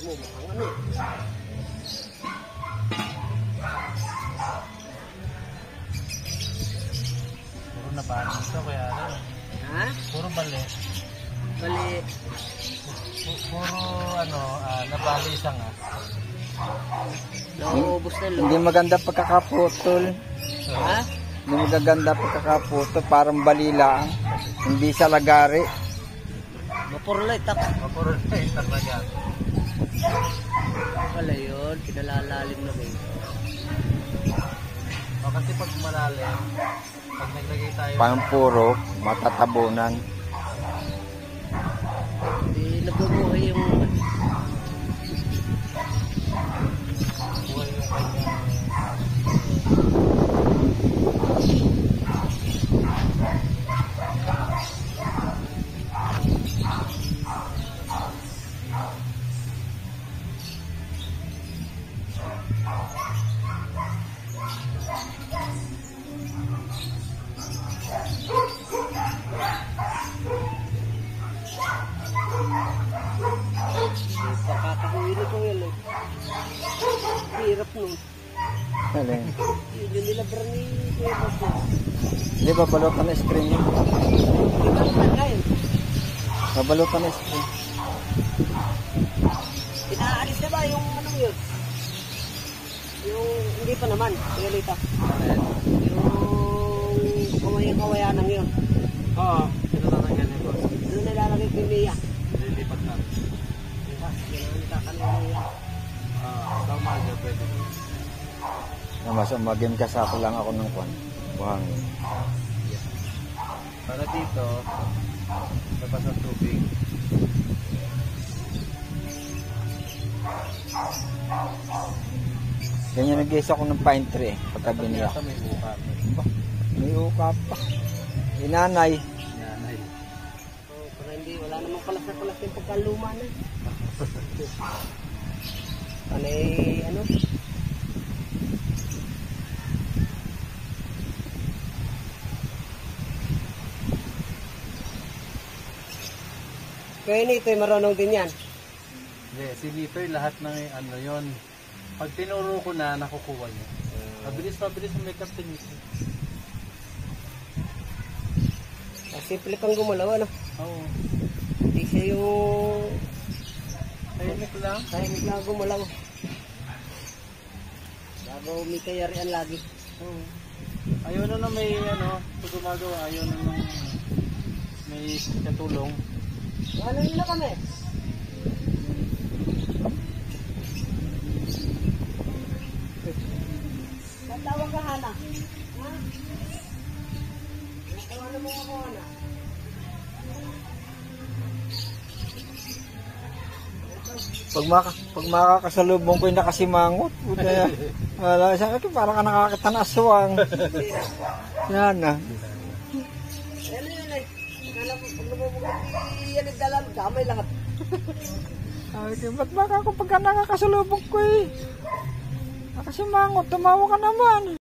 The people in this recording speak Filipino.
mo, mukhang ano. Puro nabali ito, kaya ano. Ha? Puro bali. Bali. Puro ano, nabali isang Nauubos na Hindi maganda pagkakaputol. Ha? Hindi magaganda pagkakaputol. Parang balila. Hindi sa lagari. Mapurlay, tak. Puro na yung talaga. Wala yun, pinalalalim na kayo. O kasi pag malalim, pag naglagay tayo, Parang puro matatabunan. Hindi nabubuhay yung... buhay yung kanyang Pagkakahuwi ko yun eh. Hirap nun. Alin? Yun nilabra ni Kuya Boss na. Hindi, babalutan na screen yun. Ito ang tagayin. Babalutan na screen. Pinaalis na ba yung anong yun? Yung hindi pa naman, Lita. Yung kawaya-kawayanang yun. oo, pinatanggal ni boss. Doon nilalagay ko yung Mia. Lilipat na. Diba? Yan ang nagkakaroon niya. Sa umaga pwede. Mas maging kasako lang ako ng kwan. Buhangin. Para dito, labas ang tubig. Ganyan nag-guess ako ng pine tree pagka binila. Sa may buka. May ukap pa. Inanay. Yan ay. Oh, pero hindi, wala namang palas yung pagkaluma na. Panay, ano? Kaya nito, marunong din yan. Hindi, si Litoy lahat ng ano yon. Pag tinuro ko na, nakukuha niya. Mabilis ang makeup nito. Simple kang gumalaw, ano? Oo. Hindi siya yung... Tahimik lang. Tahimik lang gumalaw. Bago may kayarian lagi. Oo. Ayaw na may ano, pag gumagawa, ayaw na may katulong. Ano nila kami? Natawag ka, Hana. Ha? Natawag mo ako, Hana. Pag makakasalubong ko yung nakasimangot. Puta, wala sa akin, parang ka nakakita na aswang. Yan na. Ano yun eh? Kala ko, pag nabubugat, yan ang dalam, damay lahat. Sabi ko, ba't baka ako pagka nakakasalubong ko eh? Nakasimangot, tumawa ka naman.